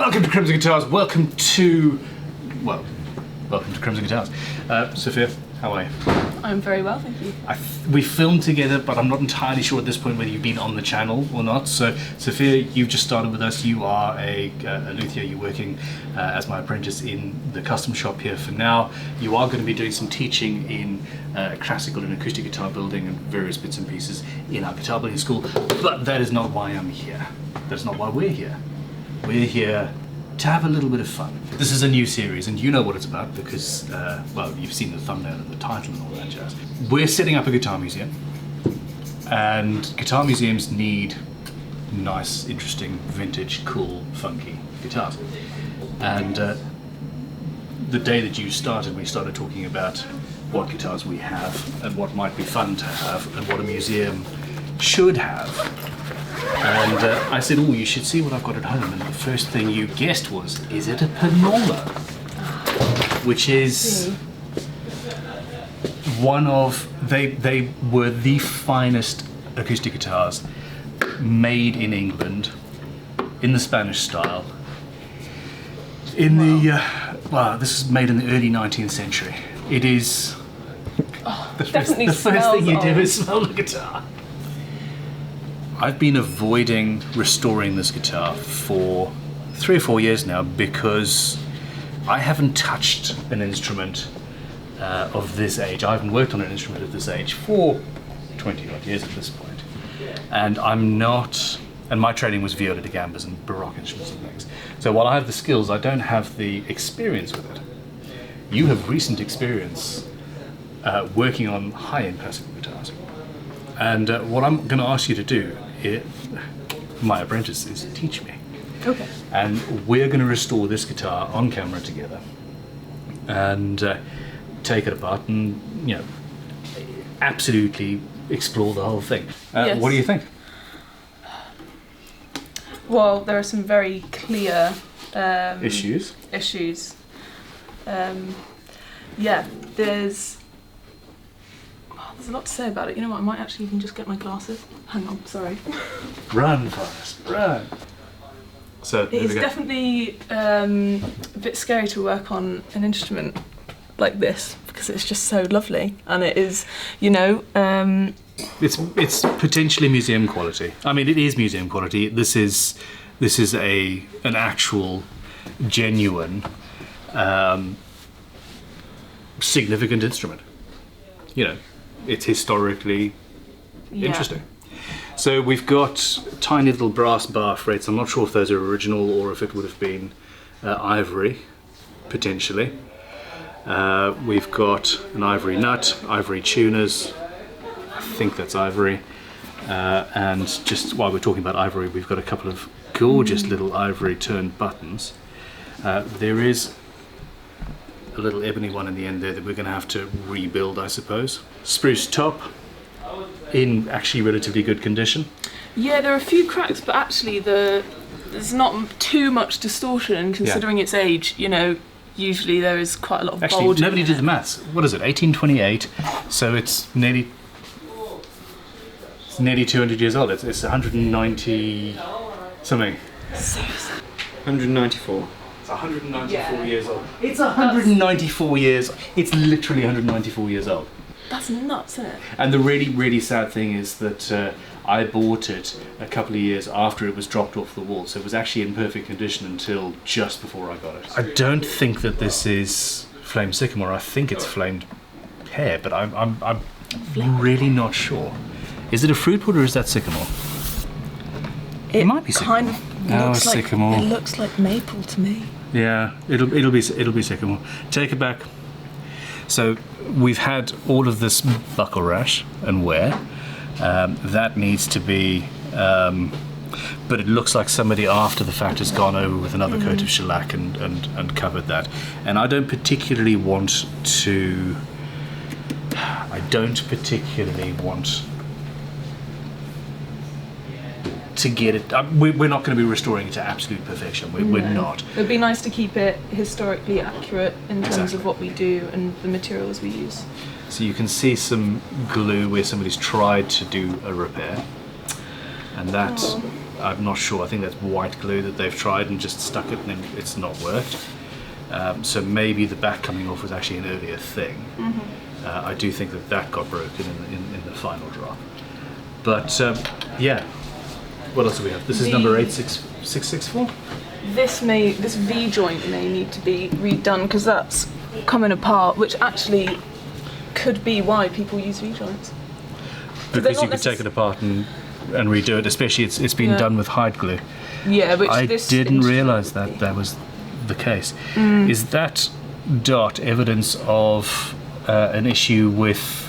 Welcome to Crimson Guitars. Welcome to Crimson Guitars. Sophia, how are you? I'm very well, thank you. We filmed together, but I'm not entirely sure at this point whether you've been on the channel or not. So, Sophia, you've just started with us. You are a luthier. You're working as my apprentice in the custom shop here for now. You are going to be doing some teaching in classical and acoustic guitar building and various bits and pieces in our guitar building school. But that is not why I'm here. That's not why we're here. We're here to have a little bit of fun. This is a new series, and you know what it's about because, well, you've seen the thumbnail and the title and all that jazz. We're setting up a guitar museum, and guitar museums need nice, interesting, vintage, cool, funky guitars. And the day that you started, we started talking about what guitars we have and what might be fun to have and what a museum should have. And I said, oh, you should see what I've got at home. And the first thing you guessed was, is it a Panorama? Which is one of, they were the finest acoustic guitars made in England, in the Spanish style. In the, well, this is made in the early 19th century. It is, the first thing you do is smell the guitar. I've been avoiding restoring this guitar for 3 or 4 years now because I haven't touched an instrument of this age. I haven't worked on an instrument of this age for 20 odd years at this point. And I'm not, and my training was viola da gambas and baroque instruments and things. So while I have the skills, I don't have the experience with it. You have recent experience working on high-end classical guitars. And what I'm going to ask you to do, my apprentice, is teach me. Okay. And we're going to restore this guitar on camera together and take it apart and, you know, absolutely explore the whole thing. Yes. What do you think? Well, there are some very clear Issues? Yeah, there's a lot to say about it. You know what, I might actually even just get my glasses. Hang on, sorry. Run, Forrest, run. So, It is definitely a bit scary to work on an instrument like this because it's just so lovely, and it is, you know, it's potentially museum quality. I mean, it is museum quality. This is an actual, genuine, significant instrument. You know, it's historically interesting. So we've got tiny little brass bar frets. I'm not sure if those are original or if it would have been ivory, potentially. We've got an ivory nut, ivory tuners. I think that's ivory. And just while we're talking about ivory, we've got a couple of gorgeous little ivory turned buttons. There is a little ebony one in the end there that we're going to have to rebuild, I suppose. Spruce top, in actually relatively good condition. Yeah, there are a few cracks, but actually there's not too much distortion considering its age. You know, usually there is quite a lot of actually, bulging. Nobody did the maths. What is it, 1828? So it's nearly 200 years old. It's 190 something. 194. It's 194 years old. It's 194 years. It's literally 194 years old. That's nuts, isn't it? And the really, really sad thing is that I bought it a couple of years after it was dropped off the wall, so it was actually in perfect condition until just before I got it. I don't think that this is flame sycamore. I think it's flamed pear, but I'm really not sure. Is it a fruit wood or is that sycamore? It might be sycamore. Kind of looks like sycamore. It looks like maple to me. Yeah, it'll be sycamore. Take it back. So we've had all of this buckle rash and wear. That needs to be, but it looks like somebody after the fact has gone over with another coat of shellac and covered that. And I don't particularly want to get it. We're not going to be restoring it to absolute perfection. We're not. It would be nice to keep it historically accurate in terms of what we do and the materials we use. So you can see some glue where somebody's tried to do a repair, and that I'm not sure. I think that's white glue that they've tried and just stuck it, and then it's not worked. So maybe the back coming off was actually an earlier thing. I do think that got broken in the final drop. But yeah, what else do we have? This is number 86664. This V joint may need to be redone because that's coming apart, which actually could be why people use V joints. Because you could take it apart and redo it, especially it's been done with hide glue. Yeah, which I didn't realise that was the case. Is that dot evidence of an issue with?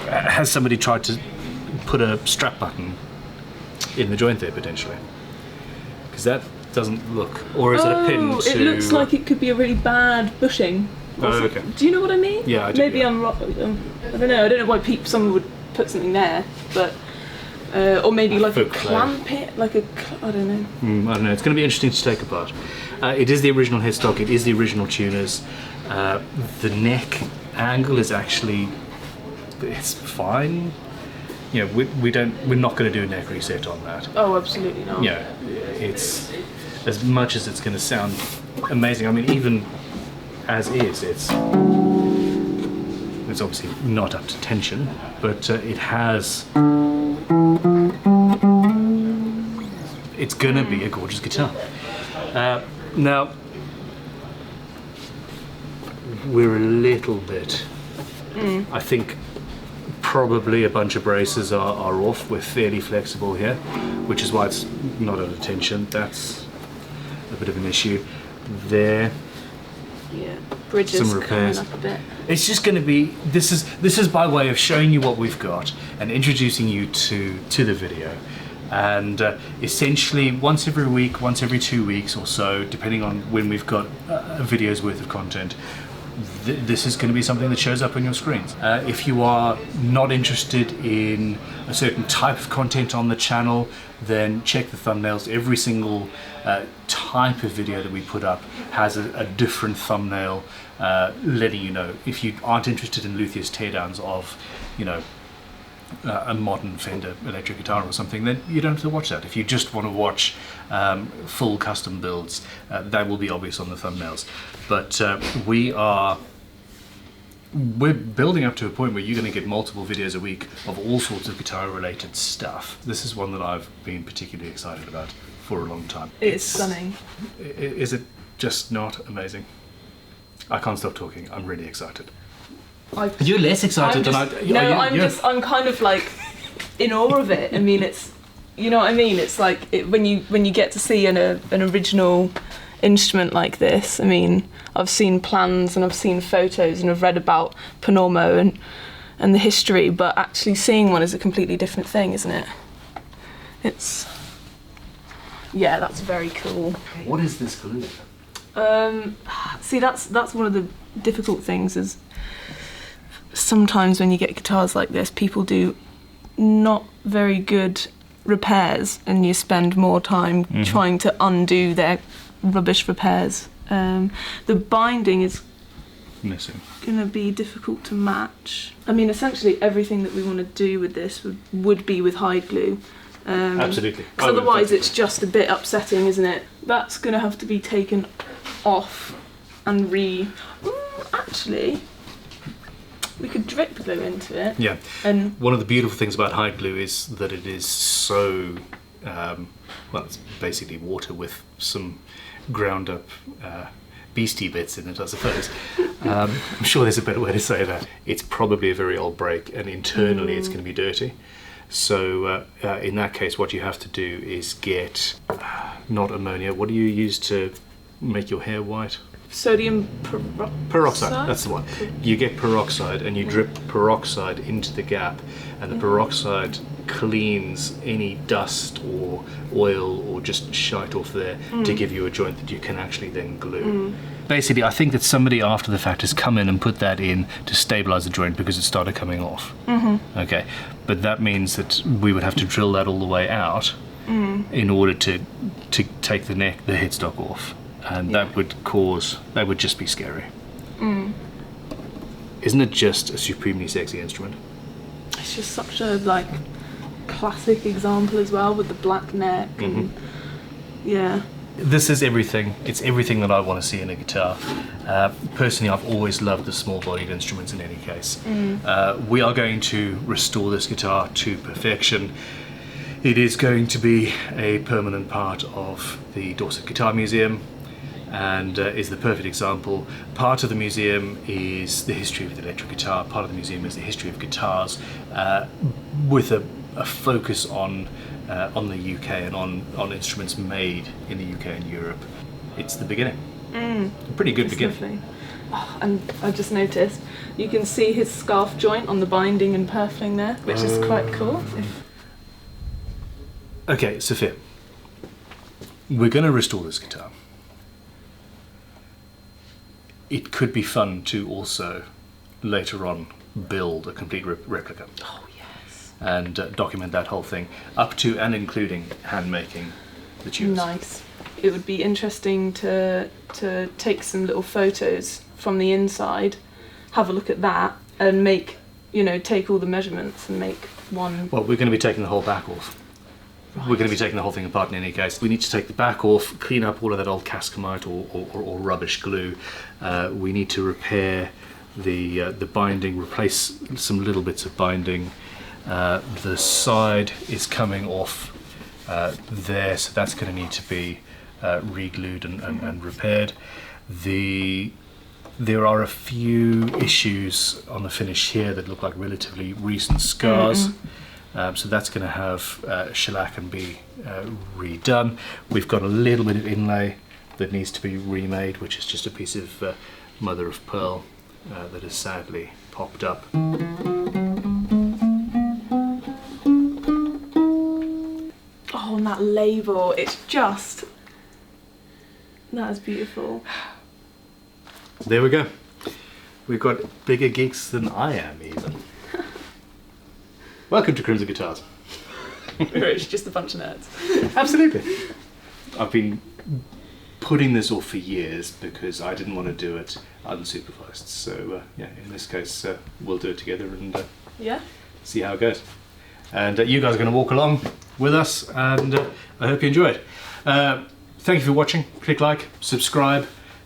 Has somebody tried to put a strap button in the joint there potentially? Because that doesn't look, or is it a pin to... it looks like it could be a really bad bushing. Oh, okay. Do you know what I mean? Yeah, I do. Maybe I'm wrong. I don't know why someone would put something there, but or maybe like a clamp it, like a, I don't know. I don't know. It's going to be interesting to take apart. It is the original headstock. It is the original tuners. The neck angle is actually, it's fine. You know, we're not going to do a neck reset on that. Oh, absolutely not. Yeah, it's as much as it's going to sound amazing. I mean, even as is, it's obviously not up to tension, but it has. It's going to be a gorgeous guitar. Now, we're a little bit. I think. Probably a bunch of braces are off. We're fairly flexible here, which is why it's not at tension. That's a bit of an issue there. Yeah, bridges some repairs. coming up a bit. It's just going to be. This is by way of showing you what we've got and introducing you to the video. And essentially, once every week, once every 2 weeks or so, depending on when we've got a video's worth of content. This is going to be something that shows up on your screens. If you are not interested in a certain type of content on the channel, then check the thumbnails. Every single type of video that we put up has a different thumbnail letting you know. If you aren't interested in Luthier's teardowns of, you know, a modern Fender electric guitar or something, then you don't have to watch that. If you just want to watch full custom builds, that will be obvious on the thumbnails. But we're building up to a point where you're going to get multiple videos a week of all sorts of guitar related stuff. This is one that I've been particularly excited about for a long time. It's stunning. Is it just not amazing? I can't stop talking. I'm really excited. You're less excited than I. No, I'm kind of like in awe of it. I mean, it's, you know what I mean. It's like when you get to see an original instrument like this. I mean, I've seen plans and I've seen photos and I've read about Panormo and the history, but actually seeing one is a completely different thing, isn't it? It's, yeah, that's very cool. What is this glue? See, that's one of the difficult things is sometimes when you get guitars like this, people do not very good repairs and you spend more time trying to undo their rubbish repairs. The binding is missing. Gonna be difficult to match. I mean, essentially everything that we want to do with this would be with hide glue. Absolutely. Because otherwise it's just a bit upsetting, isn't it? That's gonna have to be taken off and actually, we could drip glue into it. Yeah. And one of the beautiful things about hide glue is that it is so, well, it's basically water with some ground up beastie bits in it, I suppose. I'm sure there's a better way to say that. It's probably a very old break, and internally it's going to be dirty. So in that case, what you have to do is get, not ammonia, what do you use to make your hair white? Sodium peroxide, that's the one. You get peroxide and you drip peroxide into the gap, and the peroxide cleans any dust or oil or just shite off there to give you a joint that you can actually then glue. Basically, I think that somebody after the fact has come in and put that in to stabilize the joint because it started coming off. Okay, but that means that we would have to drill that all the way out in order to take the headstock off. And that would just be scary. Isn't it just a supremely sexy instrument? It's just such a, like, classic example as well with the black neck and yeah. This is everything. It's everything that I want to see in a guitar. Personally, I've always loved the small-bodied instruments in any case. We are going to restore this guitar to perfection. It is going to be a permanent part of the Dorset Guitar Museum and is the perfect example. Part of the museum is the history of the electric guitar, part of the museum is the history of guitars, with a focus on the UK and on instruments made in the UK and Europe. It's the beginning. A pretty good beginning. Lovely. Oh, and I just noticed you can see his scarf joint on the binding and purfling there, which is quite cool. Okay, Sofia, we're going to restore this guitar. It could be fun to also later on build a complete replica. Oh yes. And document that whole thing up to and including hand making the tubes. Nice. It would be interesting to take some little photos from the inside, have a look at that, and make, you know, take all the measurements and make one. Well, we're going to be taking the whole back off. Right. We're going to be taking the whole thing apart in any case. We need to take the back off, clean up all of that old cascamite or rubbish glue. We need to repair the binding, replace some little bits of binding. The side is coming off there, so that's going to need to be re-glued and repaired. There are a few issues on the finish here that look like relatively recent scars. So that's going to have shellac and be redone. We've got a little bit of inlay that needs to be remade, which is just a piece of mother of pearl that has sadly popped up. Oh, and that label, it's just, that is beautiful. There we go. We've got bigger geeks than I am even. Welcome to Crimson Guitars. It's just a bunch of nerds. Absolutely. I've been putting this off for years because I didn't want to do it unsupervised. So yeah, in this case, we'll do it together and yeah, see how it goes. And you guys are going to walk along with us, and I hope you enjoy it. Thank you for watching. Click like, subscribe,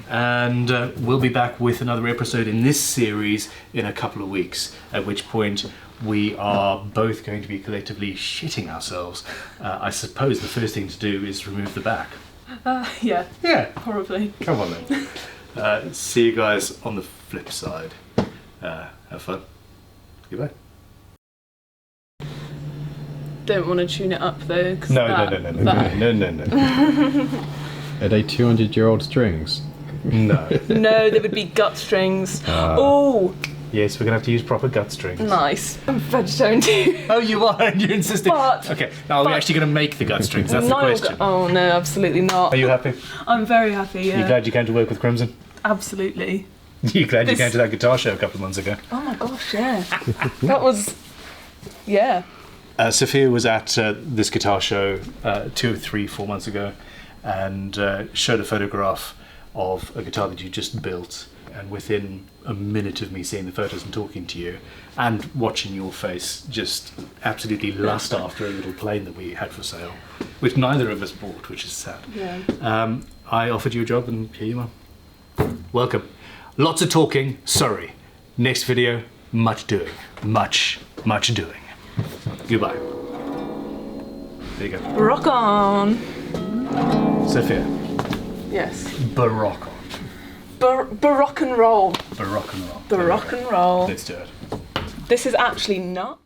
and we'll be back with another episode in this series in a couple of weeks, at which point we are both going to be collectively shitting ourselves. I suppose the first thing to do is remove the back. Yeah. Yeah. Probably. Come on then. See you guys on the flip side. Have fun. Goodbye. Don't want to tune it up though. No. Are they 200-year-old strings? No. No, they would be gut strings. Oh. Yes, we're going to have to use proper gut strings. Nice. I'm vegetarian too. Oh, you are, and you're insisting. But, okay, now are we actually going to make the gut strings? That's the question. Oh no, absolutely not. Are you happy? I'm very happy, yeah. You glad you came to work with Crimson? Absolutely. You glad you came to that guitar show a couple of months ago? Oh my gosh, yeah. That was, yeah. Sofia was at this guitar show 2 or 3, 4 months ago and showed a photograph of a guitar that you just built, and within a minute of me seeing the photos and talking to you and watching your face just absolutely lust after a little plane that we had for sale, which neither of us bought, which is sad. Yeah. I offered you a job and here you are. Welcome. Lots of talking, sorry. Next video, much doing. Much doing. Goodbye. There you go. Rock on. Sofia. Yes. Baroque. Baroque and roll. Baroque and roll. Baroque and roll. Let's do it. This is actually not.